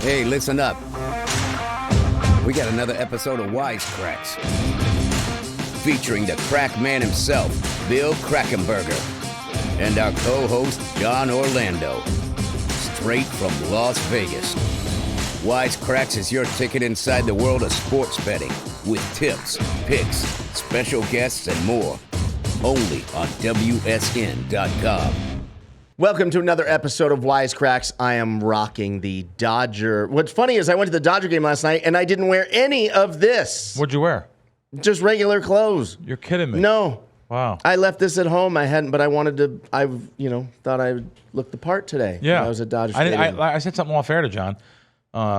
Hey, listen up. We got another episode of Wise Kracks, featuring the crack man himself, Bill Krackomberger, and our co-host, Jon Orlando, straight from Las Vegas. Wise Kracks is your ticket inside the world of sports betting, with tips, picks, special guests, and more. Only on WSN.com. Welcome to another episode of Wise Kracks. I am rocking the Dodger. What's funny is I went to the Dodger game last night and I didn't wear any of this. What'd you wear? Just regular clothes. You're kidding me. No. Wow. I left this at home. I hadn't, but I wanted to. I thought I would look the part today. Yeah. I was at Dodger Stadium. I said something off air to John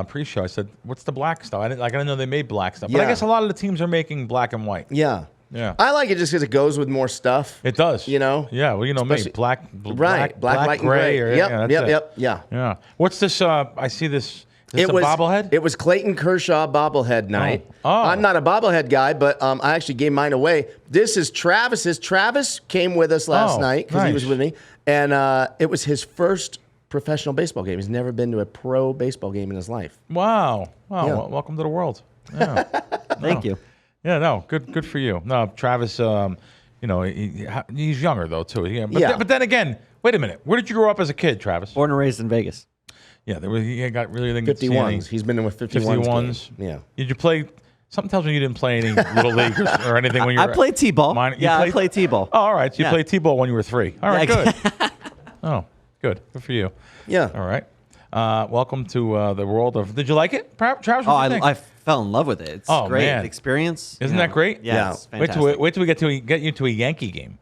pre-show. I said, "What's the black stuff?" I didn't know they made black stuff, but I guess a lot of the teams are making black and white. Yeah. Yeah. I like it just because it goes with more stuff. It does. You know? Yeah. Well, you know me. Black, white, and gray. gray. Or, Yep. Yeah. What's this? I see this. Is this a was bobblehead? It was Clayton Kershaw bobblehead night. Oh. I'm not a bobblehead guy, but I actually gave mine away. This is Travis's. Travis came with us last night because he was with me, and it was his first professional baseball game. He's never been to a pro baseball game in his life. Wow. Yeah. Well, welcome to the world. Yeah. Thank you. Yeah, no, good for you. No, Travis, he's younger though too. But then again, wait a minute. Where did you grow up as a kid, Travis? Born and raised in Vegas. Yeah, he got really didn't get to see 51s. any He's been in with 51s. Yeah. Did you play? Something tells me you didn't play any little league or anything when you were. I played t-ball. I played t-ball. Oh, all right. So you played t-ball when you were 3. All right, good. Oh, good for you. Yeah. All right. Welcome to the world of. Did you like it, Travis? I fell in love with it. It's a great experience. Isn't that great? Yeah. It's fantastic. Wait till we get you to a Yankee game.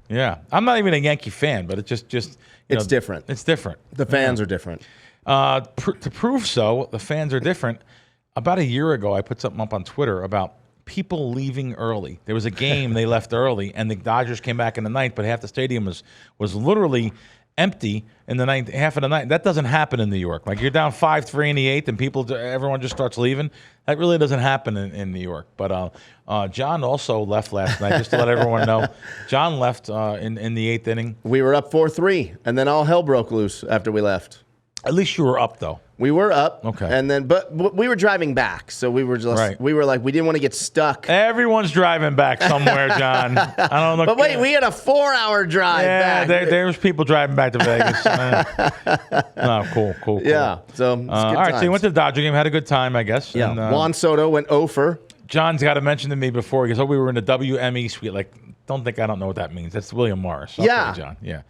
Yeah, I'm not even a Yankee fan, but it's just it's different. It's different. The fans are different. To prove so, the fans are different. About a year ago, I put something up on Twitter about people leaving early. There was a game they left early, and the Dodgers came back in the ninth, but half the stadium was literally empty in the ninth, half of the night. That doesn't happen in New York. Like you're down 5-3 in the eighth, and everyone just starts leaving. That really doesn't happen in New York. But John also left last night, just to let everyone know. John left in the eighth inning. We were up 4-3, and then all hell broke loose after we left. At least you were up, though. We were up. Okay. And then, but we were driving back, so we were just, right. We were like, we didn't want to get stuck. Everyone's driving back somewhere, John. I don't know. But wait, we had a 4-hour drive back. Yeah, there was people driving back to Vegas. No, cool. Yeah. So, all right, so you went to the Dodger game, had a good time, I guess. Yeah. And, Juan Soto went 0-for. John's got to mention to me before, he goes, we were in the WME suite. Like, don't think I don't know what that means. That's William Morris. Okay, yeah. John. Yeah.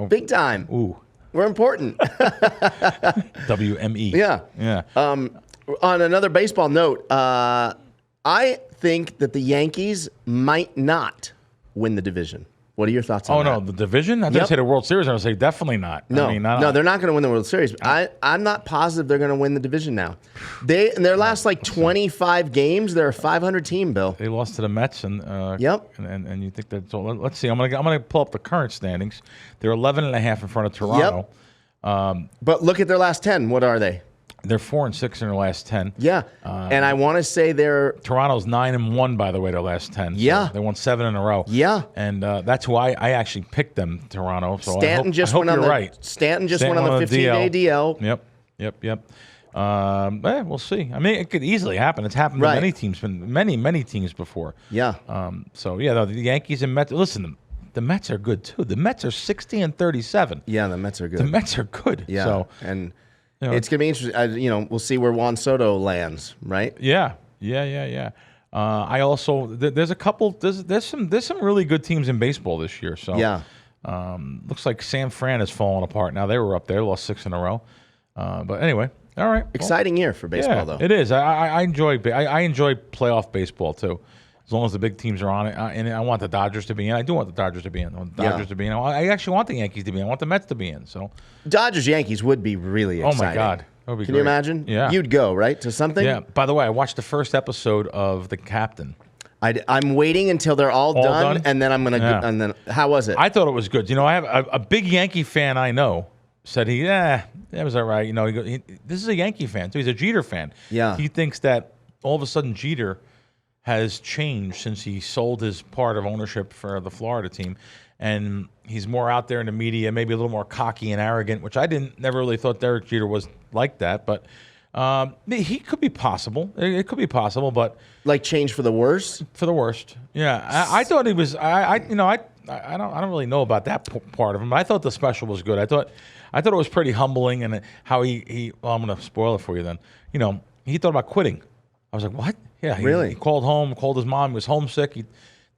Big time. Ooh. We're important. WME. Yeah. On another baseball note, I think that the Yankees might not win the division. What are your thoughts on that? Oh, no, the division? I was going to say the World Series. I was going to say definitely not. No, no, they're not going to win the World Series. I'm not positive they're going to win the division now. In their last 25 games, they're a 500 team, Bill. They lost to the Mets, and yep. And you think that's all. Let's see. I'm gonna pull up the current standings. They're 11.5 in front of Toronto. Yep. But look at their last 10. What are they? They're 4-6 in their last 10. Yeah, and I want to say Toronto's 9-1 by the way. Their last 10. So yeah, they won 7 in a row. Yeah, and that's why I actually picked them, Toronto. So Stanton I hope you're right. Stanton just went on the 15-day DL. Yep. We'll see. I mean, it could easily happen. It's happened to many teams, many teams before. Yeah. The Yankees and Mets. Listen, the Mets are good too. The Mets are 60-37. Yeah, the Mets are good. The Mets are good. Yeah. So, and it's gonna be interesting. We'll see where Juan Soto lands. Right. Yeah. I also there's a couple. There's some really good teams in baseball this year. So yeah. Looks like San Fran has fallen apart. Now they were up there, lost 6 in a row. But anyway, all right. Exciting year for baseball, though. It is. I enjoy playoff baseball too, as long as the big teams are on it. And I want the Dodgers to be in. I do want the Dodgers to be in. I want the Dodgers to be in. I actually want the Yankees to be in. I want the Mets to be in. So Dodgers Yankees would be really exciting. Oh my God. That would be Can great. you imagine? Yeah. You'd go, right, to something? Yeah. By the way, I watched the first episode of The Captain. I'm waiting until they're all done, and then I'm gonna. Yeah. And then, how was it? I thought it was good. I have a big Yankee fan I know said that was all right. This is a Yankee fan too. He's a Jeter fan. Yeah. He thinks that all of a sudden Jeter has changed since he sold his part of ownership for the Florida team, and he's more out there in the media, maybe a little more cocky and arrogant, which I never really thought Derek Jeter was like that, but. He could be possible. It could be possible, but like change for the worse. For the worst, yeah. I thought he was. I don't really know about that part of him. But I thought the special was good. I thought it was pretty humbling, and how he. Well, I'm going to spoil it for you. Then he thought about quitting. I was like, what? Yeah, really. He called home, called his mom. He was homesick. He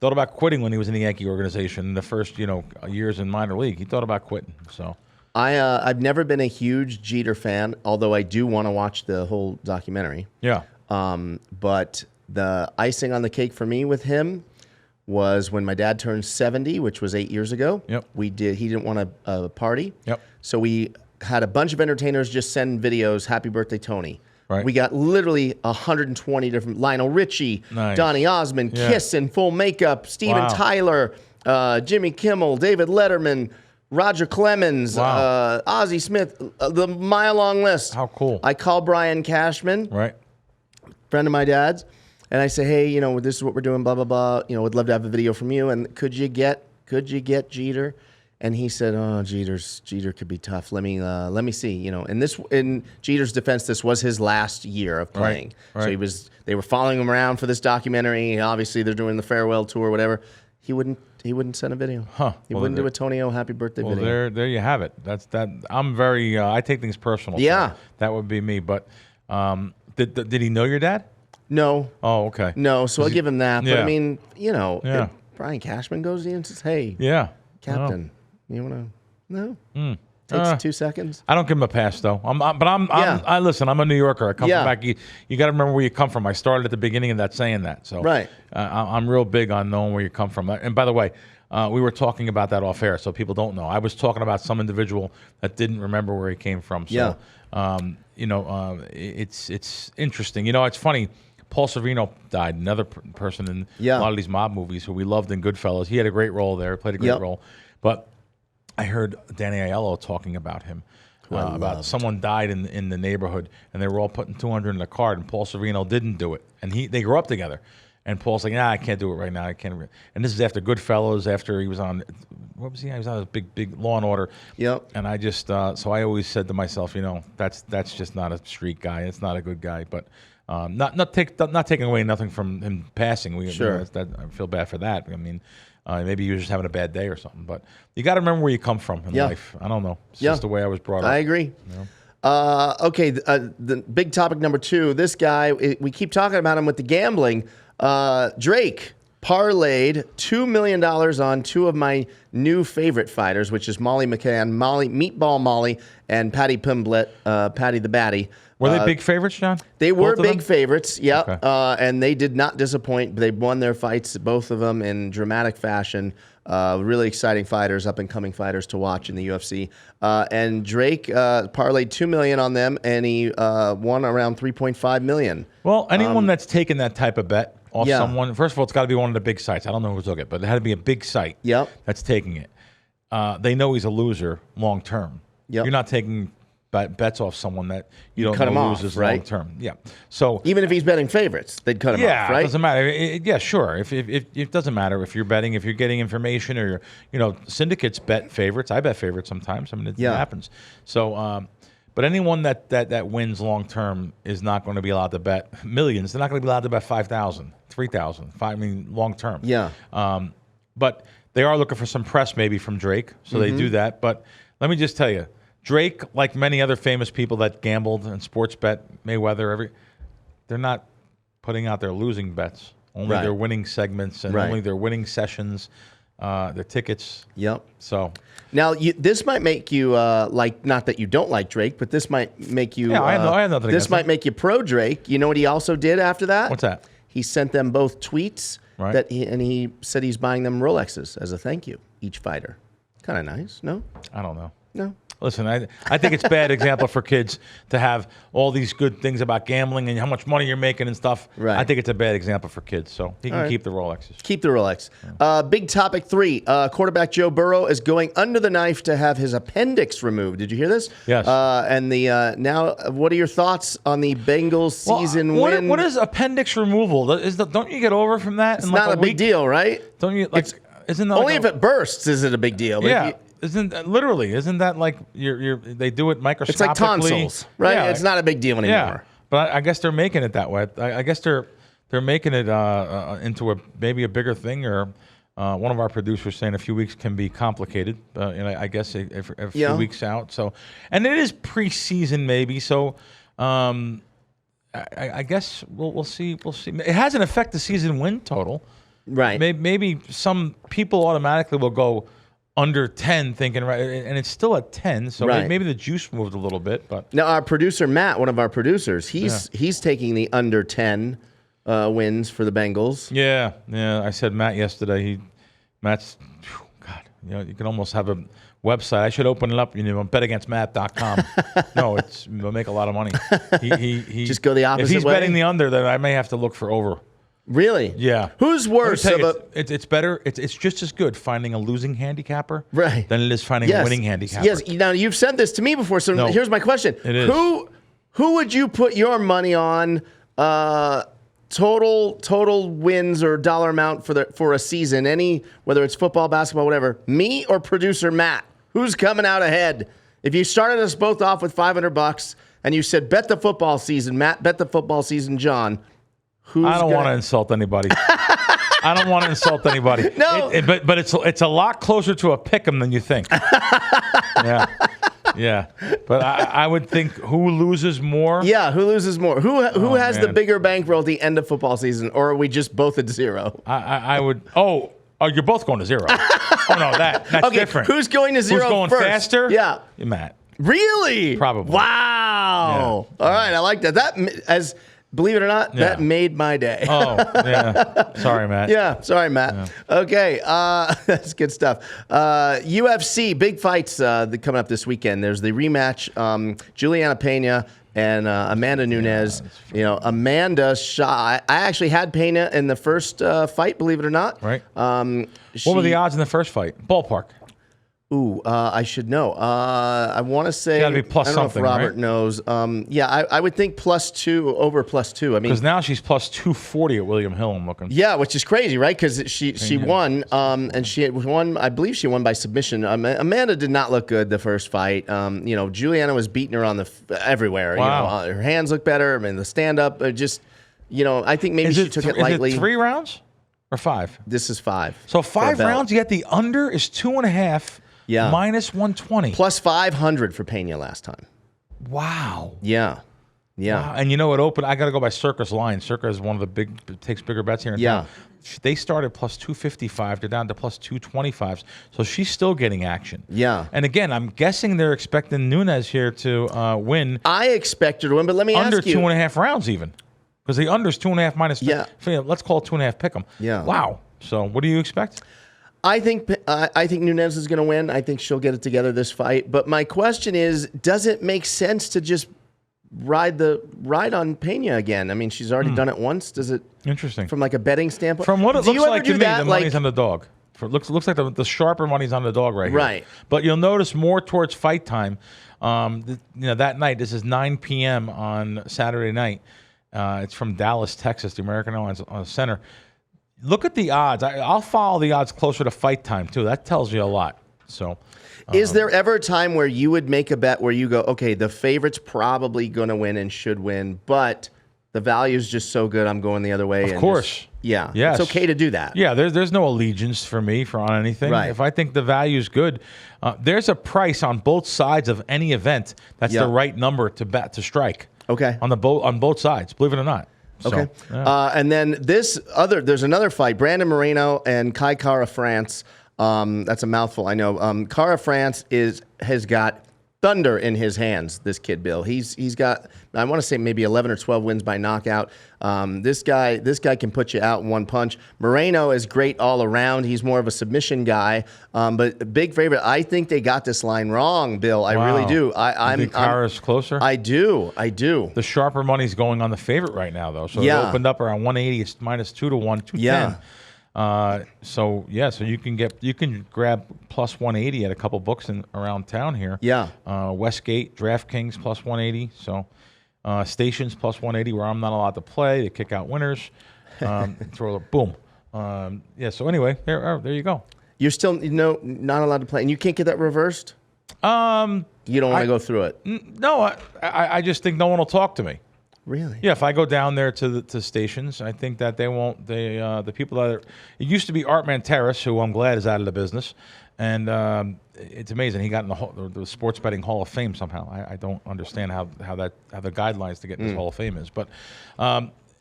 thought about quitting when he was in the Yankee organization in the first years in minor league. He thought about quitting. So. I've never been a huge Jeter fan, although I do want to watch the whole documentary. Yeah. But the icing on the cake for me with him was when my dad turned 70, which was 8 years ago. Yep. He didn't want a party. Yep. So we had a bunch of entertainers just send videos, happy birthday, Tony. Right. We got literally 120 different, Lionel Richie, nice. Donny Osmond, Kiss in full makeup, Steven Tyler, Jimmy Kimmel, David Letterman, Roger Clemens, Ozzie Smith, the mile-long list. How cool. I call Brian Cashman, right, friend of my dad's, and I say, hey, this is what we're doing, blah, blah, blah. Would love to have a video from you. And could you get Jeter? And he said, oh, Jeter could be tough. Let me see. And in Jeter's defense, this was his last year of playing. Right. So they were following him around for this documentary. Obviously, they're doing the farewell tour, or whatever. He wouldn't send a video. He wouldn't do a Tony O happy birthday video. There you have it. That's that. I'm very. I take things personal. Yeah, so that would be me. But did he know your dad? No. Oh, okay. No. So I'll give him that. But yeah. I mean, if Brian Cashman goes in and says, "Hey, Captain, you want to?" No. Takes 2 seconds. I don't give him a pass though. Listen. I'm a New Yorker. I come from back. You got to remember where you come from. I started at the beginning of that saying that. So I'm real big on knowing where you come from. And by the way, we were talking about that off air, so people don't know. I was talking about some individual that didn't remember where he came from. So, it's interesting. It's funny. Paul Sorvino died. Another person in a lot of these mob movies who we loved in Goodfellas. He had a great role there. Played a great role, but. I heard Danny Aiello talking about him, about someone died in the neighborhood, and they were all putting $200 in a card, and Paul Sorvino didn't do it, and they grew up together, and Paul's like, I can't do it right now, I can't. And this is after Goodfellas, after he was on, what was he? He was on a big Law and Order. Yep. And I just, so I always said to myself, that's just not a street guy, it's not a good guy, but. Not taking away nothing from him passing. Sure. I feel bad for that. I mean, maybe he was just having a bad day or something. But you got to remember where you come from in life. I don't know. It's just the way I was brought up. I agree. Okay, the big topic number 2. This guy, we keep talking about him with the gambling. Drake parlayed $2 million on 2 of my new favorite fighters, which is Molly McCann, Meatball Molly, and Patty Pimblett, Patty the Batty. Were they big favorites, John? They were big favorites, yeah. Okay. And they did not disappoint. They won their fights, both of them, in dramatic fashion. Really exciting fighters, up-and-coming fighters to watch in the UFC. And Drake parlayed $2 million on them, and he won around $3.5 million. Well, anyone that's taken that type of bet off someone, first of all, it's got to be one of the big sites. I don't know who took it, but it had to be a big site that's taking it. They know he's a loser long term. You're not taking bets off someone that you don't know loses long term. Yeah. So even if he's betting favorites, they'd cut him off, right? It doesn't matter. Sure. If it doesn't matter if you're betting, if you're getting information, or syndicates bet favorites. I bet favorites sometimes. I mean, it happens. So, but anyone that wins long term is not going to be allowed to bet millions. They're not going to be allowed to bet 5,000, 3,000. I mean, long term. Yeah. But they are looking for some press maybe from Drake, so they do that. But let me just tell you. Drake, like many other famous people that gambled and sports bet, Mayweather, they're not putting out their losing bets. Only their winning segments and only their winning sessions, their tickets. Yep. So now this might make you not that you don't like Drake, but this might make you. I have nothing. This might make you pro Drake. You know what he also did after that? What's that? He sent them both tweets and he said he's buying them Rolexes as a thank you, each fighter. Kind of nice, no? I don't know. No. Listen, I think it's a bad example for kids to have all these good things about gambling and how much money you're making and stuff. Right. I think it's a bad example for kids, so he can keep the Rolexes. Keep the Rolex. Big topic 3. Quarterback Joe Burrow is going under the knife to have his appendix removed. Did you hear this? Yes. And now, what are your thoughts on the Bengals season win? What is appendix removal? Don't you get over from that? It's not a big deal, right? Don't you? Isn't that only if it bursts is it a big deal? Yeah. Isn't that like they do it microscopically? It's like tonsils, right? Yeah, it's not a big deal anymore. Yeah. But I guess they're making it that way. I guess they're making it into maybe a bigger thing, or one of our producers saying a few weeks can be complicated. I guess a few weeks out. So, and it is preseason maybe. So, I guess we'll see. We'll see. It hasn't affected the season win total. Right. Maybe some people automatically will go under 10 thinking, right, and it's still at 10, so maybe the juice moved a little bit. But now our producer Matt, one of our producers, he's taking the under 10 wins for the Bengals. Yeah. I said Matt yesterday. Matt's God. You can almost have a website. I should open it up. betagainstmatt.com. No, we'll make a lot of money. He just go the opposite way. If he's betting the under, then I may have to look for over. Really? Yeah. Who's worse? It's better. It's just as good finding a losing handicapper than it is finding a winning handicapper. Yes. Now you've said this to me before, so here's my question. It is. Who would you put your money on? Total wins or dollar amount for a season? Whether it's football, basketball, whatever. Me or producer Matt? Who's coming out ahead? If you started us both off with $500 and you said bet the football season, Matt, bet the football season, John. I don't want to insult anybody. I don't want to insult anybody. No, but it's a lot closer to a pick'em than you think. Yeah. But I would think who loses more. Yeah, who loses more? Who has the bigger bankroll at the end of football season, or are we just both at zero? I would. Oh, you're both going to zero. Oh no, that's different. Who's going to zero? Who's going first? faster? Yeah, Matt. Really? Probably. Wow. Yeah. All right, I like that. Believe it or not, that made my day. Oh, yeah. Sorry, Matt. Yeah, sorry, Matt. Yeah. Okay, that's good stuff. UFC, big fights coming up this weekend. There's the rematch, Juliana Pena and Amanda Nunes. Amanda shot. I actually had Pena in the first fight, believe it or not. Right. What were the odds in the first fight? Ballpark. Ooh, I should know. I want to say, gotta be plus I don't something, know if Robert right? knows. I would think +2 over +2. I mean, because now she's +240 at William Hill. I'm looking. Yeah, which is crazy, right? Because she won, and she won. I believe she won by submission. Amanda did not look good the first fight. Juliana was beating her on everywhere. Wow. Her hands look better. I mean, the stand up, I think maybe she took it lightly. Is it 3 rounds or 5? This is 5. So 5 rounds. Yet the under is 2.5. Yeah. -120. Plus 500 for Pena last time. Wow. Yeah. Wow. And it opened. I got to go by Circa's line. Circa is one of the takes bigger bets here in town. They started +255. They're down to +225. So she's still getting action. Yeah. And again, I'm guessing they're expecting Nunes here to win. I expect her to win, but let me under ask you. Under 2.5 rounds even. Because the under's 2.5 minus. Yeah. Let's call it 2.5 pick 'em. Yeah. Wow. So what do you expect? I think Nunes is going to win. I think she'll get it together this fight. But my question is, does it make sense to just ride on Pena again? I mean, she's already done it once. Does it? Interesting. From like a betting standpoint. From what it looks like to me, the money's on the dog. Looks like the sharper money's on the dog right here. Right. But you'll notice more towards fight time. That night. This is 9 p.m. on Saturday night. It's from Dallas, Texas, the American Airlines Center. Look at the odds. I'll follow the odds closer to fight time, too. That tells you a lot. So, is there ever a time where you would make a bet where you go, okay, the favorite's probably going to win and should win, but the value's just so good, I'm going the other way? Of course. Yes. It's okay to do that. Yeah, there's no allegiance for me on anything. Right. If I think the value's good, there's a price on both sides of any event that's the right number to strike. Okay. On both sides, believe it or not. Okay. And then there's another fight, Brandon Moreno and Kai Kara France. That's a mouthful, I know. Kara France has got thunder in his hands, this kid, Bill. He's got, I want to say maybe 11 or 12 wins by knockout. This guy can put you out in one punch. Moreno is great all around. He's more of a submission guy, but a big favorite. I think they got this line wrong, Bill. I really do. I think Kara's closer? I do. The sharper money's going on the favorite right now, though. So it opened up around 180. It's -2 to 1, 210. Yeah. So you can grab +180 at a couple books around town here. Yeah. Westgate, DraftKings +180. So Stations +180 where I'm not allowed to play. They kick out winners. Throw a boom. So anyway, there you go. You're still not allowed to play, and you can't get that reversed. You don't want to go through it. No, I just think no one will talk to me. Really? Yeah, if I go down there to stations, I think that they won't. The people that it used to be Art Manteris, who I'm glad is out of the business, and it's amazing he got in the sports betting Hall of Fame somehow. I don't understand how the guidelines to get in this Hall of Fame is, but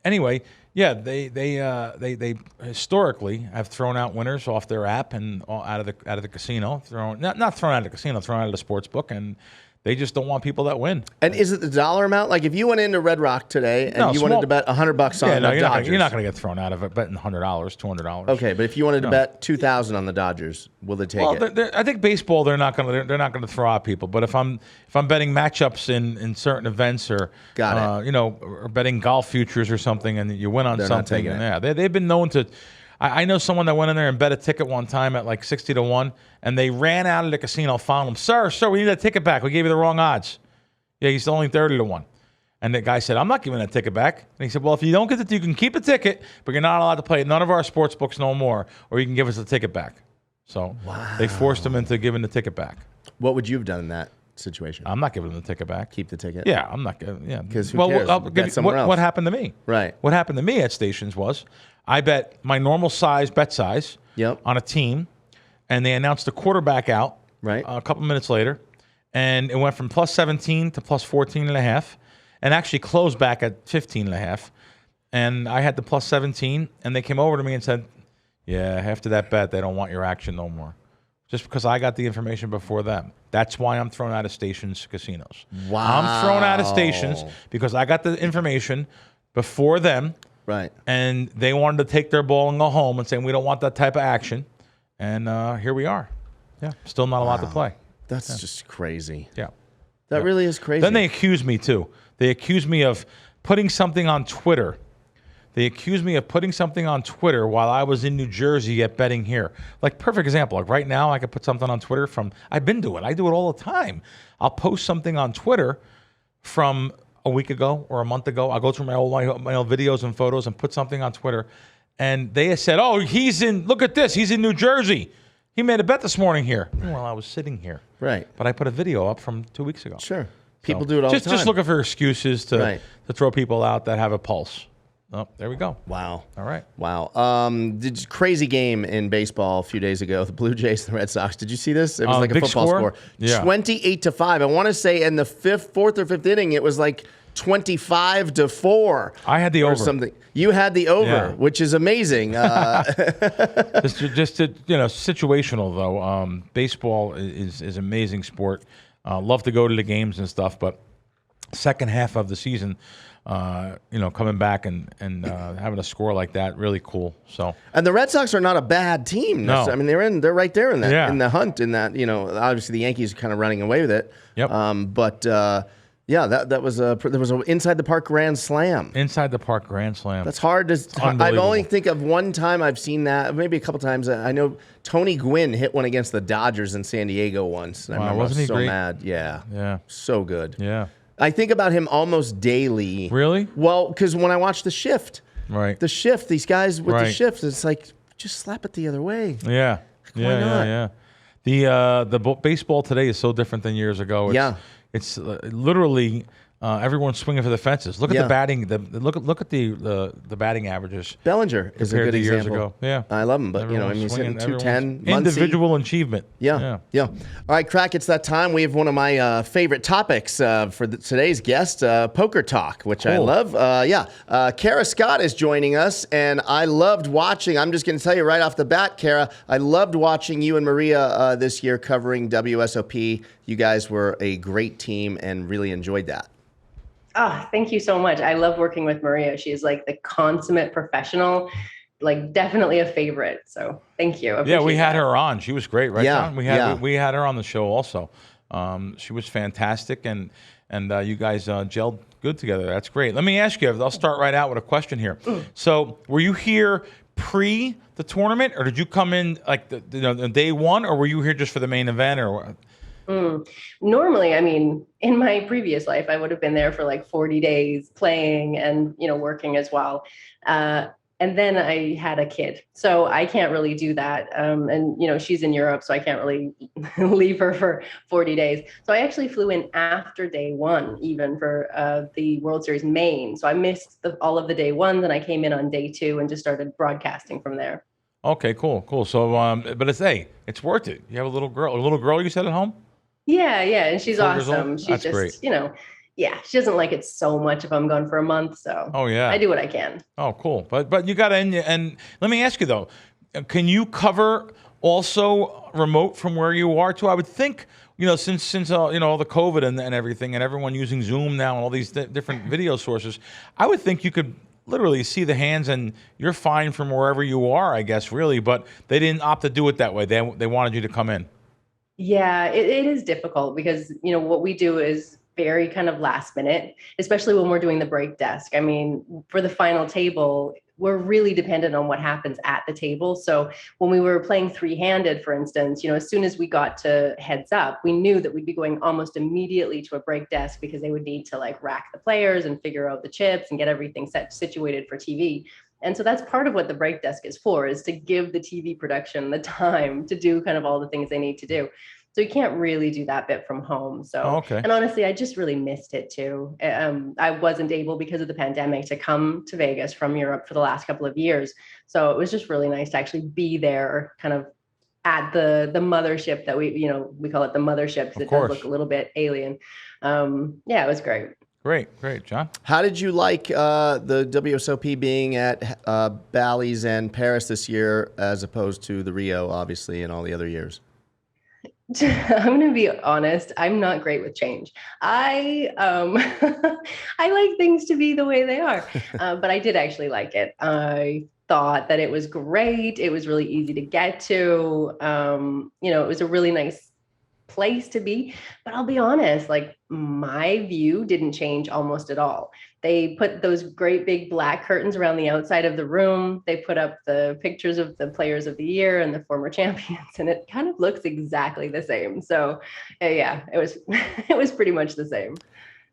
anyway, yeah, they historically have thrown out winners off their app and out of the casino, not thrown out of the casino, thrown out of the sports book, and they just don't want people that win. And is it the dollar amount? Like if you went into Red Rock today and you wanted to bet $100 on the Dodgers, you're not going to get thrown out of it betting $100, $200. Okay, but if you wanted to bet $2,000 on the Dodgers, will they take it? I think baseball they're not going to throw out people. But if I'm betting matchups in certain events or or betting golf futures or something, and you win on something, they've been known to. I know someone that went in there and bet a ticket one time at like 60 to 1, and they ran out of the casino, found him. Sir, we need that ticket back. We gave you the wrong odds. Yeah, he's only 30 to 1. And the guy said, I'm not giving that ticket back. And he said, well, if you don't get the you can keep the ticket, but you're not allowed to play at none of our sports books no more, or you can give us the ticket back. So they forced him into giving the ticket back. What would you have done in that situation? I'm not giving him the ticket back. Keep the ticket? Yeah, I'm not going to. Yeah. Because who cares? What happened to me? Right. What happened to me at stations was I bet my normal bet size on a team, and they announced the quarterback out a couple minutes later, and it went from plus 17 to plus 14.5, and actually closed back at 15.5. And I had the plus 17, and they came over to me and said, yeah, after that bet, they don't want your action no more. Just because I got the information before them. That's why I'm thrown out of stations, casinos. Wow. I'm thrown out of stations because I got the information before them. Right. And they wanted to take their ball and go home and say, we don't want that type of action. And here we are. Yeah. Still not allowed to play. That's just crazy. Yeah. That really is crazy. Then they accused me, too. They accused me of putting something on Twitter. They accused me of putting something on Twitter while I was in New Jersey at betting here. Like, perfect example. Like, right now, I could put something on Twitter I've been doing it. I do it all the time. I'll post something on Twitter from a week ago or a month ago. I'll go through my old videos and photos and put something on Twitter. And they said, look at this. He's in New Jersey. He made a bet this morning here. Well, I was sitting here. Right. But I put a video up from 2 weeks ago. Sure. People do it all the time. Just looking for excuses to throw people out that have a pulse. Oh, there we go. Wow. All right. Wow. Crazy game in baseball a few days ago. The Blue Jays and the Red Sox. Did you see this? It was like a football score. Yeah. 28-5. I want to say in the fourth or fifth inning, it was like 25-4. I had the over. Something. You had the over, which is amazing. Just situational though. Baseball is amazing sport. Love to go to the games and stuff, but second half of the season. Coming back and having a score like that, really cool. So, and the Red Sox are not a bad team. No. I mean, they're right there in that in the hunt. In that, obviously the Yankees are kind of running away with it. Yep. That was there was an inside the park grand slam. Inside the park grand slam. That's hard to. I only think of one time I've seen that. Maybe a couple times. I know Tony Gwynn hit one against the Dodgers in San Diego once. And I remember wasn't he so great? Mad. Yeah. Yeah. So good. Yeah. I think about him almost daily. Really? Well, because when I watch The Shift, right? The Shift, these guys with The Shift, it's like just slap it the other way. Yeah, why not? The baseball today is so different than years ago. It's literally everyone's swinging for the fences. Look at the batting. Look at the batting averages. Bellinger is a good example. Years ago. Yeah, I love him, but he's hitting 210. Individual achievement. Yeah. All right, Crack. It's that time. We have one of my favorite topics for today's guest, poker talk, which I love. Kara Scott is joining us, and I loved watching. I'm just going to tell you right off the bat, Kara, I loved watching you and Maria this year covering WSOP. You guys were a great team, and really enjoyed that. Oh, thank you so much. I love working with Maria. She's like the consummate professional, like definitely a favorite. So thank you. Yeah, we had her on. She was great, right, Yeah, John? We had her on the show also. She was fantastic, and you guys gelled good together. That's great. Let me ask you, I'll start right out with a question here. So were you here pre the tournament, or did you come in like the day one, or were you here just for the main event, or what? Normally, I mean, in my previous life, I would have been there for like 40 days playing and, working as well. And then I had a kid, so I can't really do that. And she's in Europe, so I can't really leave her for 40 days. So I actually flew in after day one, even for the World Series main. So I missed all of the day ones, and I came in on day two and just started broadcasting from there. Okay, cool. So, but it's worth it. You have a little girl you said at home? Yeah, and she's awesome. She's That's just, great. She doesn't like it so much if I'm gone for a month. So I do what I can. Oh, cool. But you got to, and let me ask you though, can you cover also remote from where you are too? I would think, since all the COVID and everything, and everyone using Zoom now and all these different video sources, I would think you could literally see the hands and you're fine from wherever you are, I guess, really. But they didn't opt to do it that way. They wanted you to come in. Yeah, it is difficult because, what we do is very kind of last minute, especially when we're doing the break desk. I mean, for the final table, we're really dependent on what happens at the table. So when we were playing three-handed, for instance, as soon as we got to heads up, we knew that we'd be going almost immediately to a break desk because they would need to rack the players and figure out the chips and get everything situated for TV. And so that's part of what the break desk is for, is to give the TV production the time to do kind of all the things they need to do. So you can't really do that bit from home. So, And honestly, I just really missed it too. I wasn't able, because of the pandemic, to come to Vegas from Europe for the last couple of years. So it was just really nice to actually be there, kind of at the mothership that we call it the mothership, because it does look a little bit alien. It was great. Great, John. How did you like the WSOP being at Bally's and Paris this year, as opposed to the Rio, obviously, and all the other years? I'm going to be honest. I'm not great with change. I like things to be the way they are, but I did actually like it. I thought that it was great. It was really easy to get to. It was a really nice place to be. But I'll be honest, my view didn't change almost at all. They put those great big black curtains around the outside of the room. They put up the pictures of the players of the year and the former champions, and it kind of looks exactly the same. So it was pretty much the same.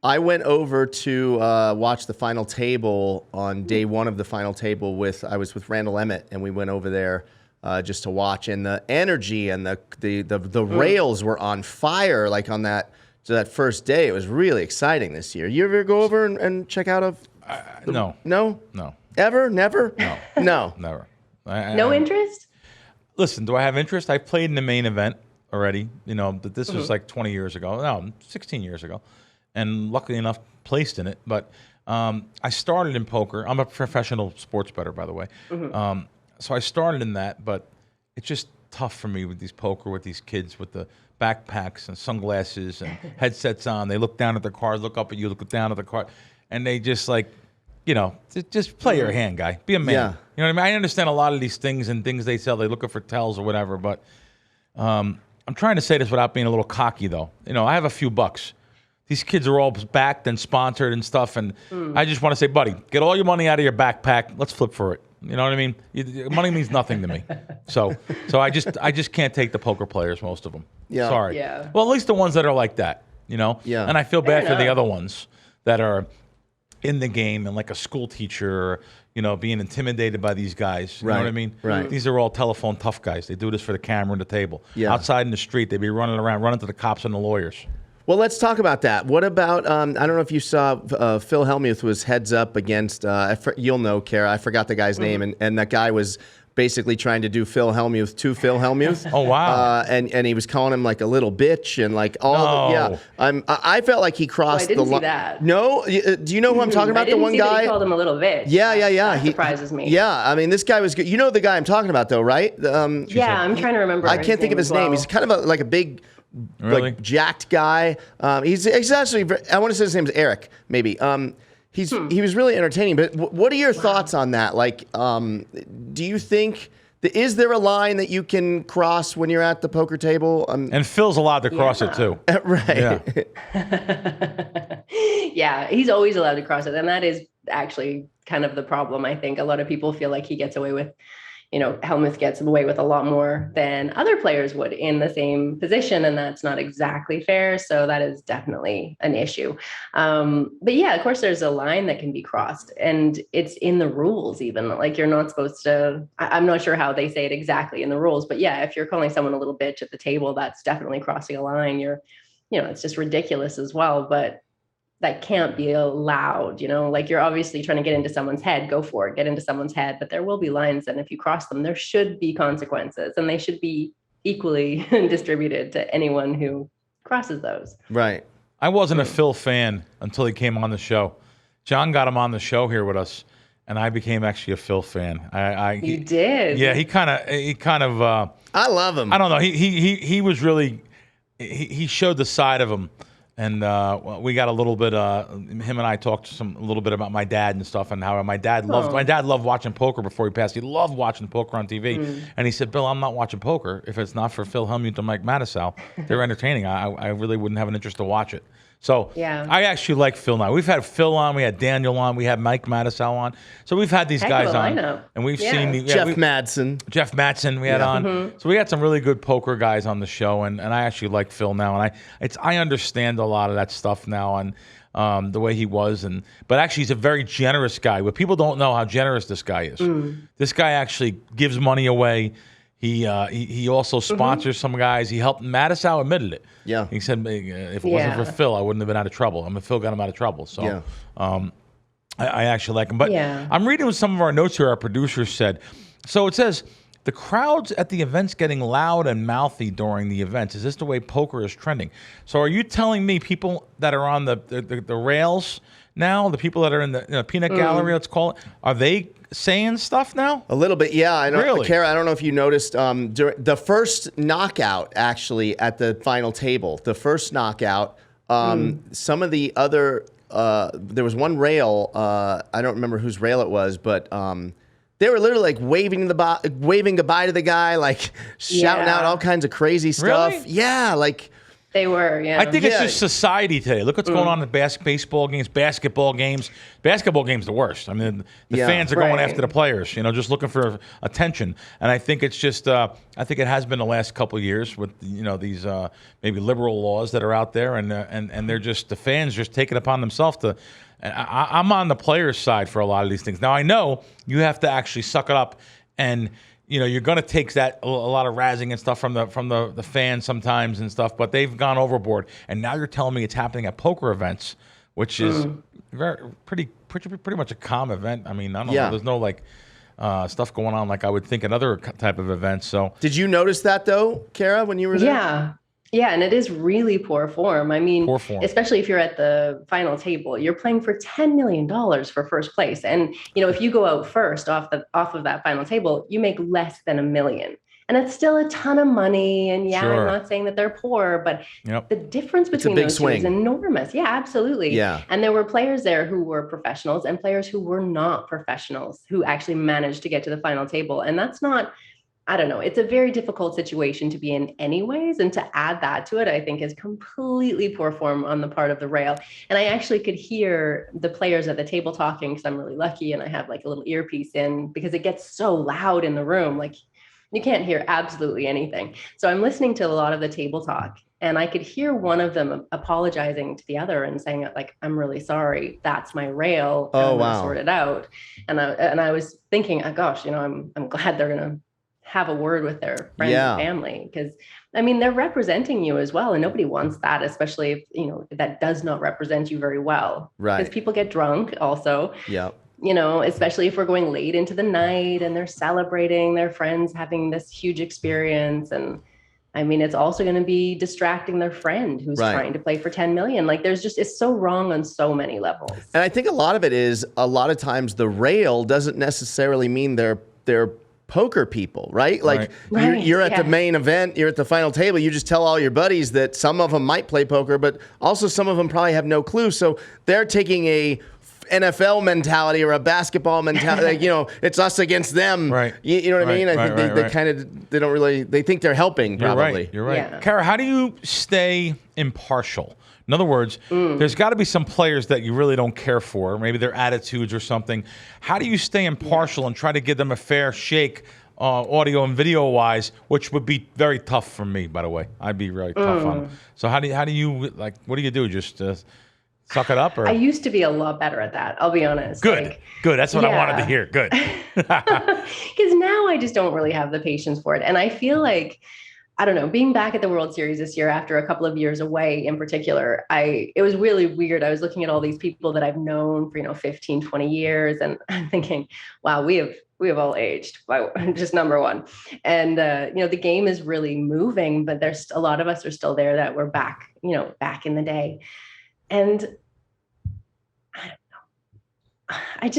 I went over to watch the final table on day one of the final table I was with Randall Emmett, and we went over there just to watch, and the energy and the rails were on fire, on that. So that first day, it was really exciting this year. You ever go over and check out No. No? No. Ever? Never? No. No. Never. No interest? Listen, do I have interest? I played in the main event already. But this was 20 years ago. No, 16 years ago. And luckily enough, placed in it. But I started in poker. I'm a professional sports bettor, by the way. So I started in that, but it's just tough for me with these poker, with these kids, with the backpacks and sunglasses and headsets on. They look down at their cards, look up at you, look down at the card, and they just just play your hand, guy. Be a man. Yeah. You know what I mean? I understand a lot of these things and things they sell. They look for tells or whatever, but I'm trying to say this without being a little cocky, though. I have a few bucks. These kids are all backed and sponsored and stuff, and I just want to say, buddy, get all your money out of your backpack. Let's flip for it. You know what I mean? Money means nothing to me. So I just can't take the poker players, most of them. Yeah. Sorry. Yeah. Well, at least the ones that are like that, Yeah. And I feel bad for the other ones that are in the game and like a school teacher, being intimidated by these guys. You know what I mean? Right. These are all telephone tough guys. They do this for the camera and the table. Yeah. Outside in the street, they'd be running around, running to the cops and the lawyers. Well, let's talk about that. What about, I don't know if you saw Phil Hellmuth was heads up against, you'll know, Kara, I forgot the guy's name, and that guy was basically trying to do Phil Hellmuth to Phil Hellmuth. Oh, wow. And he was calling him like a little bitch and I felt like he crossed the line. I didn't see that. No? Do you know who I'm talking about? The one guy? That he called him a little bitch. Yeah. That surprises me. Yeah, I mean, this guy was good. You know the guy I'm talking about, though, right? I'm trying to remember. I can't think of his name. He's kind of like a big... Really? Jacked guy. He's actually, I want to say his name is Eric, maybe. He was really entertaining. But what are your thoughts on that? Do you think, is there a line that you can cross when you're at the poker table? And Phil's allowed to cross it too. Right. Yeah. Yeah, he's always allowed to cross it. And that is actually kind of the problem, I think. A lot of people feel like he gets away with Helmuth gets away with a lot more than other players would in the same position, and that's not exactly fair. So that is definitely an issue. But yeah, of course, there's a line that can be crossed, and it's in the rules even. Like, you're not supposed to, I'm not sure how they say it exactly in the rules, but yeah, if you're calling someone a little bitch at the table, that's definitely crossing a line. It's just ridiculous as well, but that can't be allowed, like, you're obviously trying to get into someone's head, go for it, get into someone's head, but there will be lines. And if you cross them, there should be consequences, and they should be equally distributed to anyone who crosses those. Right. I wasn't a Phil fan until he came on the show. John got him on the show here with us, and I became actually a Phil fan. You did? Yeah, he kind of. I love him. I don't know. He was really. He showed the side of him. And we got a little bit. Him and I talked a little bit about my dad and stuff, and how my dad loved watching poker before he passed. He loved watching poker on TV, and he said, "Bill, I'm not watching poker if it's not for Phil Hellmuth and Mike Mattisau. They're entertaining. I really wouldn't have an interest to watch it." So yeah. I actually like Phil now. We've had Phil on, we had Daniel on, we had Mike Mattisau on. So we've had these guys on, and we've seen Jeff Madsen we had on. So we had some really good poker guys on the show, and I actually like Phil now, and I understand a lot of that stuff now, and the way he was, but actually he's a very generous guy. But people don't know how generous this guy is. This guy actually gives money away. He also sponsors some guys. He helped. Mattisau admitted it. Yeah. He said, if it wasn't for Phil, I wouldn't have been out of trouble. Phil got him out of trouble. So I actually like him. But I'm reading some of our notes here. Our producers said, so it says, the crowds at the events getting loud and mouthy during the events. Is this the way poker is trending? So are you telling me people that are on the rails now, the people that are in the peanut gallery, let's call it, are they saying stuff now? A little bit, yeah. I know, really? Kara, I don't know if you noticed during the first knockout, actually, at the final table, some of the other, there was one rail, I don't remember whose rail it was, but they were literally like waving goodbye to the guy, like shouting out all kinds of crazy stuff. Really? Yeah, like... They were, yeah. I think it's just society today. Look what's going on in baseball games, basketball games. Basketball games the worst. The fans are going after the players, just looking for attention. And I think it's just, I think it has been the last couple of years with, these maybe liberal laws that are out there, and they're just, the fans just take it upon themselves to. And I'm on the players' side for a lot of these things. Now I know you have to actually suck it up, and you're going to take that a lot of razzing and stuff from the fans sometimes and stuff, but they've gone overboard. And now you're telling me it's happening at poker events, which is pretty much a calm event. I don't know. There's no stuff going on like I would think in other type of events. So did you notice that though, Kara, when you were there? Yeah, and it is really poor form. Poor form. Especially if you're at the final table, you're playing for $10 million for first place. And, if you go out first off of that final table, you make less than $1 million. And it's still a ton of money. And Sure. I'm not saying that they're poor, but the difference between those two is enormous. Yeah, absolutely. Yeah. And there were players there who were professionals and players who were not professionals who actually managed to get to the final table. And that's not... I don't know. It's a very difficult situation to be in anyways. And to add that to it, I think is completely poor form on the part of the rail. And I actually could hear the players at the table talking, because I'm really lucky and I have like a little earpiece in, because it gets so loud in the room. Like, you can't hear absolutely anything. So I'm listening to a lot of the table talk, and I could hear one of them apologizing to the other and saying, like, I'm really sorry. That's my rail. I'm gonna sort it out. And I was thinking, oh gosh, I'm glad they're going to have a word with their friends and family, because they're representing you as well, and nobody wants that, especially if that does not represent you very well, right? Because people get drunk also, especially if we're going late into the night and they're celebrating their friends having this huge experience, and it's also going to be distracting their friend who's trying to play for 10 million. Like, it's so wrong on so many levels. And I think a lot of it is, a lot of times the rail doesn't necessarily mean they're poker people, right? Like you're at the main event, you're at the final table, you just tell all your buddies that some of them might play poker, but also some of them probably have no clue. So they're taking a NFL mentality or a basketball mentality, like, it's us against them. Right. You know what I mean? I think they don't really, they think they're helping probably. You're right. Yeah. Kara, how do you stay impartial? In other words, there's got to be some players that you really don't care for, maybe their attitudes or something. How do you stay impartial and try to give them a fair shake audio and video wise, which would be very tough for me, by the way. I'd be really tough on them. So how do you like, what do you do? Just suck it up? Or? I used to be a lot better at that, I'll be honest. Good. That's what I wanted to hear. Good. Because now I just don't really have the patience for it. And I feel like, I don't know, being back at the World Series this year after a couple of years away in particular, it was really weird. I was looking at all these people that I've known for, 15, 20 years. And I'm thinking, wow, we have all aged, just number one. And, the game is really moving, but there's a lot of us are still there that were back, back in the day. And I don't know. I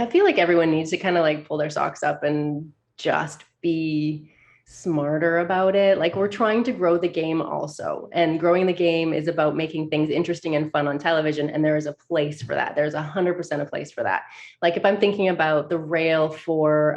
feel like everyone needs to kind of like pull their socks up and just be smarter about it. Like, we're trying to grow the game also, and growing the game is about making things interesting and fun on television. And there is a place for that. There's 100% a place for that. Like, if I'm thinking about the rail for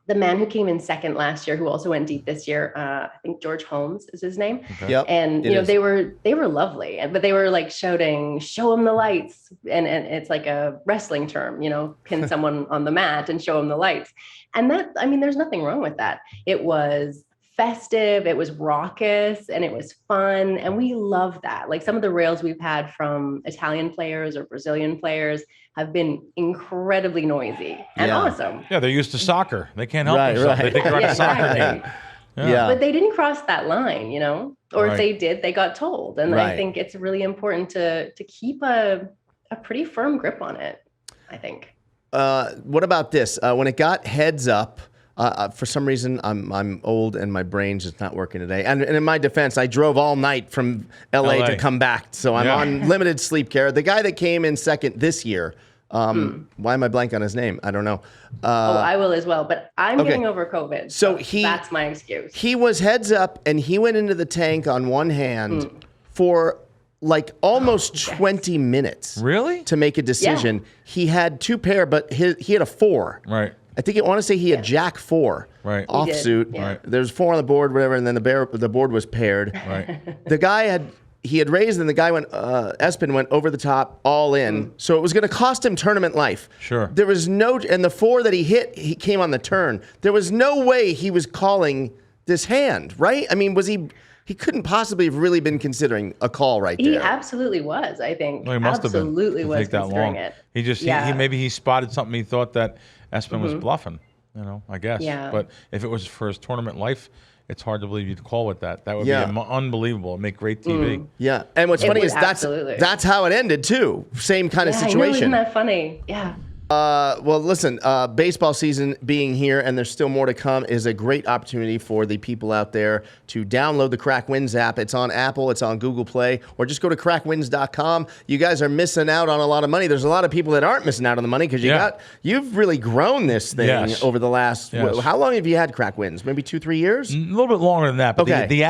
the man who came in second last year, who also went deep this year, I think George Holmes is his name. Okay. Yep, and they were lovely, but they were like shouting, "Show him the lights," and it's like a wrestling term, pin someone on the mat and show him the lights. And that, there's nothing wrong with that. It was festive, it was raucous, and it was fun, and we love that. Like, some of the rails we've had from Italian players or Brazilian players have been incredibly noisy and awesome. Yeah, they're used to soccer. They can't help themselves. They think they're on a soccer game. Yeah. But they didn't cross that line, or if they did, they got told. And I think it's really important to keep a pretty firm grip on it, I think. What about this? When it got heads up, for some reason, I'm old and my brain's just not working today. And in my defense, I drove all night from LA to come back, so I'm on limited sleep care. The guy that came in second this year, why am I blank on his name? I don't know. I will as well, but I'm getting over COVID. So that's my excuse. He was heads up, and he went into the tank on one hand for like almost 20 minutes. Really? To make a decision. Yeah. He had two pair, but he had a 4. Right. I want to say he had Jack 4 offsuit. Yeah. Right. There's 4 on the board, whatever, and then the board was paired. Right. The guy had raised, and the guy Espen went over the top, all in. So it was going to cost him tournament life. Sure. There was and the 4 that he hit, he came on the turn. There was no way he was calling this hand, right? He couldn't possibly have really been considering a call right there. He absolutely was, I think. Well, he must absolutely have been. Was considering it. He just maybe he spotted something. He thought that Espen was bluffing. I guess. Yeah. But if it was for his tournament life, it's hard to believe you'd call with that. That would be unbelievable. It'd make great TV. Yeah. And what's funny is that's how it ended too. Same kind of situation. I know, isn't that funny? Yeah. Well, listen, baseball season being here, and there's still more to come, is a great opportunity for the people out there to download the Crack Wins app. It's on Apple, it's on Google Play, or just go to crackwins.com. You guys are missing out on a lot of money. There's a lot of people that aren't missing out on the money because you've really grown this thing over the last. How long have you had Crack Wins? Maybe 2-3 years? A little bit longer than that. But the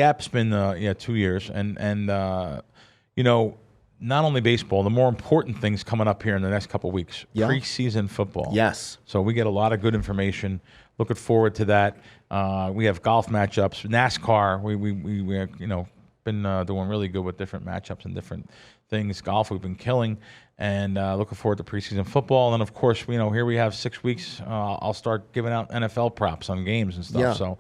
app's been 2 years, and not only baseball, the more important things coming up here in the next couple of weeks. Yeah. Preseason football. Yes. So we get a lot of good information. Looking forward to that. We have golf matchups, NASCAR. We been doing really good with different matchups and different things. Golf we've been killing, and looking forward to preseason football. And then of course, here we have 6 weeks. I'll start giving out NFL props on games and stuff. Yeah. So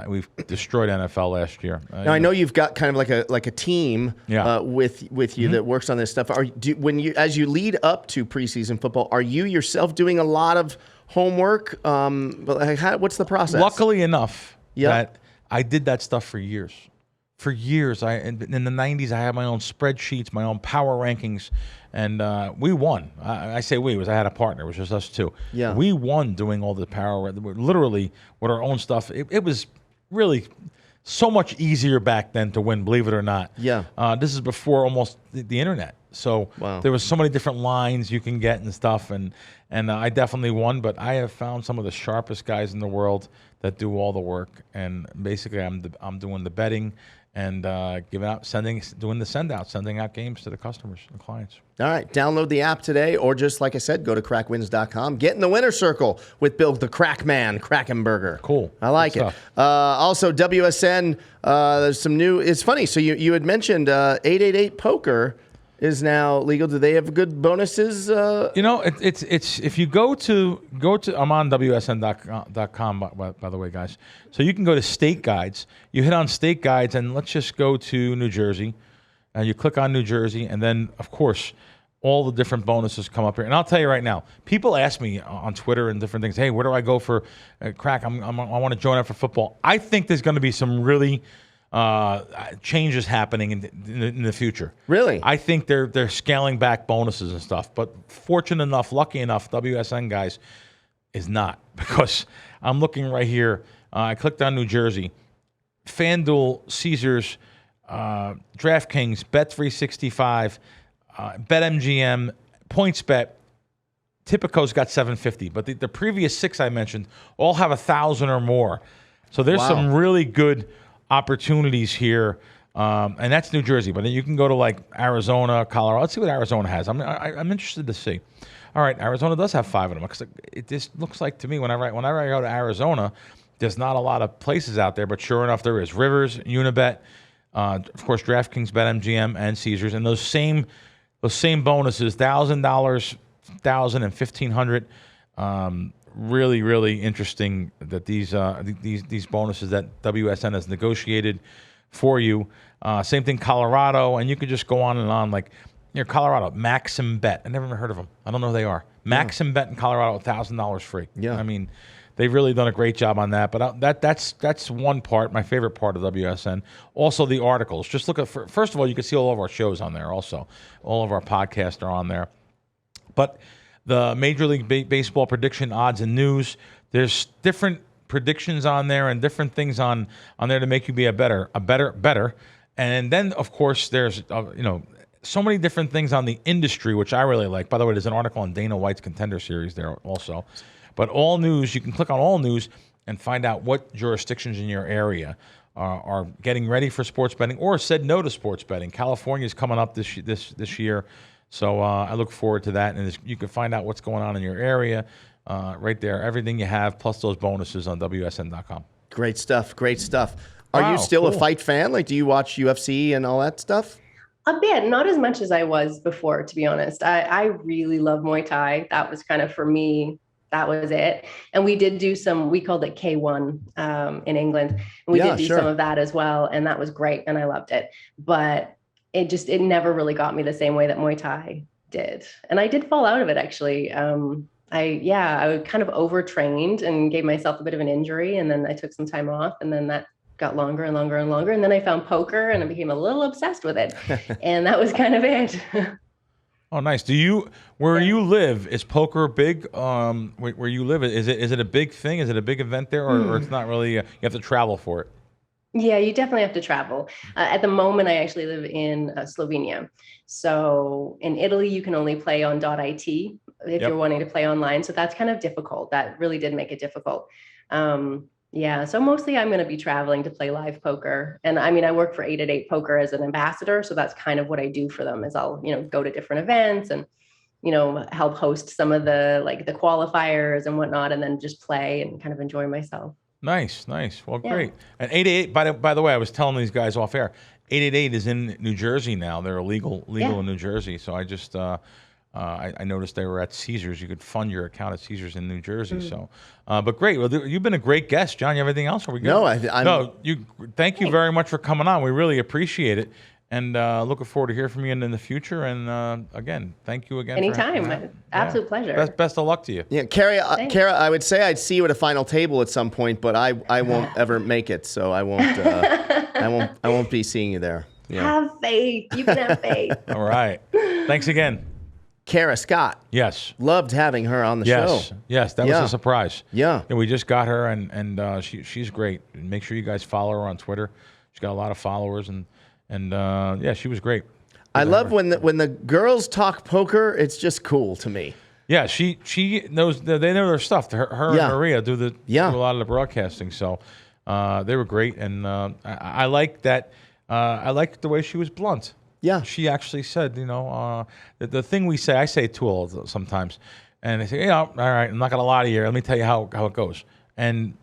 we've destroyed NFL last year. Now I know you've got kind of like a team with you that works on this stuff. As you lead up to preseason football, are you yourself doing a lot of homework? What's the process? Luckily enough, that I did that stuff for years. For years, in the 90s, I had my own spreadsheets, my own power rankings, and we won. I say we, I had a partner. It was just us two. Yeah. We won doing all the power, literally with our own stuff. It was really so much easier back then to win, believe it or not. Yeah. This is before almost the internet. So there was so many different lines you can get and stuff, and I definitely won, but I have found some of the sharpest guys in the world that do all the work, and basically I'm doing the betting and doing the sending out games to the customers and clients. All right, download the app today, or just like I said, go to crackwins.com. Get in the winner's circle with Bill the Crack Man, Krackomberger. Cool. I like it. Also, WSN, there's some new. It's funny. So you had mentioned 888 Poker is now legal. Do they have good bonuses? It's if you go to I'm on WSN.com by the way, guys. So you can go to state guides. You hit on state guides, and let's just go to New Jersey. And you click on New Jersey, and then of course all the different bonuses come up here. And I'll tell you right now, people ask me on Twitter and different things, hey, where do I go for crack? I want to join up for football. I think there's going to be some really changes happening in the future. Really? I think they're scaling back bonuses and stuff. But fortunate enough, lucky enough, WSN guys is not, because I'm looking right here. I clicked on New Jersey. FanDuel, Caesars, DraftKings, Bet365, BetMGM, PointsBet, Tipico's got 750, but the previous 6 I mentioned all have 1,000 or more. So there's some really good opportunities here, and that's New Jersey. But then you can go to like Arizona, Colorado. Let's see what Arizona has. I'm interested to see. All right, Arizona does have 5 of them, because it just looks like to me whenever I go to Arizona, there's not a lot of places out there, but sure enough there is. Rivers, Unibet, of course DraftKings, BetMGM, and Caesars, and those same bonuses, $1,000, $1,000, and $1,500. Really, really interesting that these bonuses that WSN has negotiated for you. Same thing, Colorado, and you could just go on and on. Like Colorado, Maxim Bet. I never even heard of them. I don't know who they are. Maxim Bet in Colorado, $1,000 free. Yeah, I mean, they've really done a great job on that. But that's one part, my favorite part of WSN. Also, the articles. Just look at first of all, you can see all of our shows on there. Also, all of our podcasts are on there. But the Major League Baseball prediction odds and news. There's different predictions on there and different things on there to make you be a better. And then, of course, there's so many different things on the industry, which I really like. By the way, there's an article on Dana White's Contender Series there also. But all news, you can click on all news and find out what jurisdictions in your area are getting ready for sports betting or said no to sports betting. California's coming up this year. So I look forward to that, and you can find out what's going on in your area right there. Everything you have, plus those bonuses on WSN.com. Great stuff. Are you still a fight fan? Like, do you watch UFC and all that stuff? A bit, not as much as I was before, to be honest. I really love Muay Thai. That was kind of, for me, that was it. And we did do we called it K1 in England. And we did do some of that as well, and that was great, and I loved it. But it never really got me the same way that Muay Thai did. And I did fall out of it, actually. I was kind of overtrained and gave myself a bit of an injury, and then I took some time off, and then that got longer and longer and longer. And then I found poker, and I became a little obsessed with it. And that was kind of it. Oh, nice. Where you live, is poker big? Where you live, is it a big thing? Is it a big event there, or it's not really? You have to travel for it. Yeah, you definitely have to travel. At the moment, I actually live in Slovenia. So in Italy, you can only play on .it if you're wanting to play online. So that's kind of difficult. That really did make it difficult. So mostly I'm going to be traveling to play live poker. And I mean, I work for 888 Poker as an ambassador. So that's kind of what I do for them, is I'll, go to different events and, help host some of the qualifiers and whatnot, and then just play and kind of enjoy myself. Nice. Well, great. And 888, by the way, I was telling these guys off air, 888 is in New Jersey now. They're legal in New Jersey. So I just I noticed they were at Caesars. You could fund your account at Caesars in New Jersey. So, but great. Well, you've been a great guest, John. You have anything else? Are we good? No, Thank you very much for coming on. We really appreciate it. And looking forward to hear from you in the future. And again, thank you again. Anytime. Absolute pleasure. Best of luck to you. Yeah, Kara, I would say I'd see you at a final table at some point, but I won't ever make it, so I won't. I won't be seeing you there. Have faith. You can have faith. All right. Thanks again. Kara Scott. Yes. Loved having her on the show. Yes, that was a surprise. Yeah. And we just got her, and she's great. Make sure you guys follow her on Twitter. She's got a lot of followers, and she was great. I love when the girls talk poker. It's just cool to me. Yeah, she knows. They know their stuff. Her and Maria do a lot of the broadcasting. So they were great, and I like that. I liked the way she was blunt. Yeah, she actually said, the thing I say it too sometimes, and they say, all right, I'm not gonna lie to you. Let me tell you how it goes. And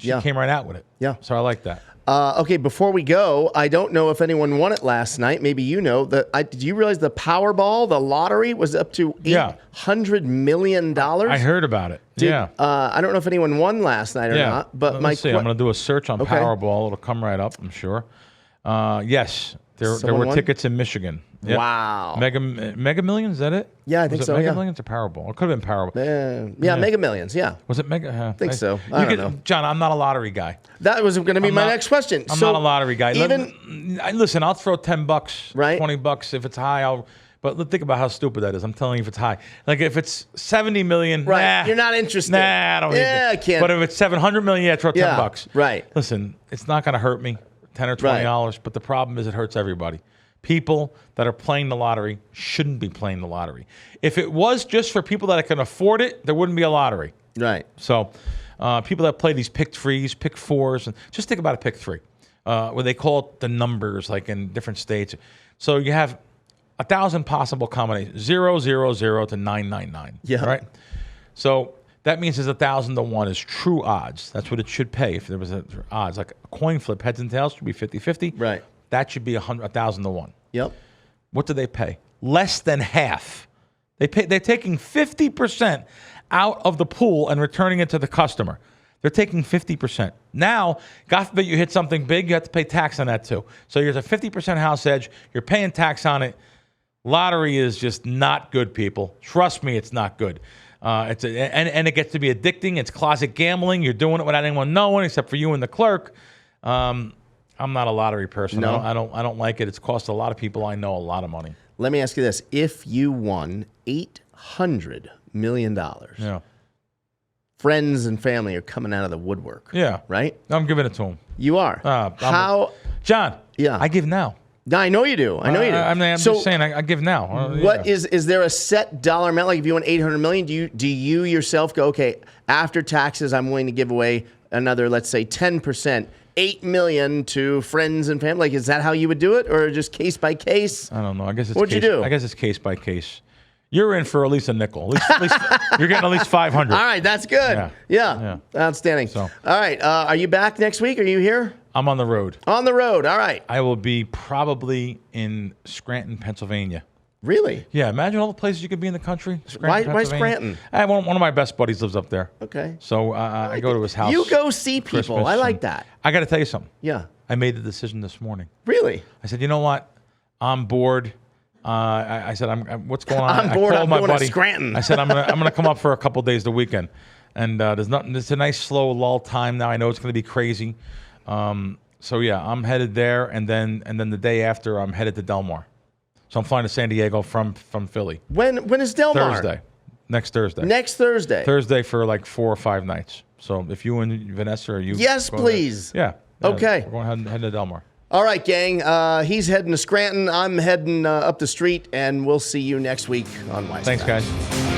She came right out with it. Yeah. So I like that. Okay, before we go, I don't know if anyone won it last night. Maybe you know. Did you realize the Powerball, the lottery, was up to $800 million? I heard about it. I don't know if anyone won last night or not. But Let's see. I'm going to do a search on Powerball. It'll come right up, I'm sure. Yes, there were tickets in Michigan. Yep. Wow. Mega Millions, is that it? Yeah, I think so. Mega Millions or Powerball? It could have been Powerball. Mega Millions, yeah. Was it Mega? I think so. I don't know. John, I'm not a lottery guy. That was going to be my next question. I'm not a lottery guy. Listen, I'll throw $10, right? $20 if it's high. But think about how stupid that is. I'm telling you, if it's high, like if it's 70 million, right? You're not interested. Nah, I don't. I can't. But if it's 700 million, throw $10. Right. Listen, it's not going to hurt me, $10 or $20. But the problem is, it hurts everybody. People that are playing the lottery shouldn't be playing the lottery. If it was just for people that can afford it, there wouldn't be a lottery. Right. So people that play these pick threes, pick fours, and just think about a pick three, where they call it the numbers, like in different states. So you have 1,000 possible combinations, 0, 0, 0 to 999. Yeah. Right. So that means there's 1,000 to 1 is true odds. That's what it should pay if there was odds. Like a coin flip, heads and tails should be 50-50. Right. That should be 1,000 to 1. Yep. What do they pay? Less than half. They're taking 50% out of the pool and returning it to the customer. They're taking 50%. Now, God forbid you hit something big, you have to pay tax on that too. So there's a 50% house edge. You're paying tax on it. Lottery is just not good, people. Trust me, it's not good. And it gets to be addicting. It's closet gambling. You're doing it without anyone knowing, except for you and the clerk. I'm not a lottery person. No. I don't like it. It's cost a lot of people I know a lot of money. Let me ask you this: if you won $800 million, friends and family are coming out of the woodwork. Yeah, right. I'm giving it to them. You are. How, John? Yeah, I give now. I know you do. I know you do. I'm just saying. I give now. What is there a set dollar amount? Like if you won $800 million, do you yourself go, okay, after taxes, I'm willing to give away another, let's say, 10%. $8 million to friends and family. Like, is that how you would do it, or just case by case? I don't know. I guess it's What'd you do? I guess it's case by case. You're in for at least a nickel. At least you're getting at least 500. All right, that's good. Yeah. Outstanding. So, all right, are you back next week? Are you here? I'm on the road. On the road. All right. I will be probably in Scranton, Pennsylvania. Really? Yeah. Imagine all the places you could be in the country. Why Scranton? One of my best buddies lives up there. Okay. So I go to his house. You go see people. Christmas, I like that. I got to tell you something. Yeah. I made the decision this morning. Really? I said, you know what? I'm bored. I said, what's going on? I'm bored. I called my buddy. Scranton. I said, I'm gonna come up for a couple days the weekend, and there's nothing. It's a nice slow lull time now. I know it's gonna be crazy. So yeah, I'm headed there, and then the day after, I'm headed to Del Mar. So I'm flying to San Diego from Philly. When is Del Mar? Thursday. Next Thursday. Next Thursday. Thursday for like 4 or 5 nights. So if you and Vanessa or you. Yes, please. Yeah. Okay. We're going to head to Del Mar. All right, gang. He's heading to Scranton. I'm heading up the street, and we'll see you next week on Wise Kracks. Thanks, guys.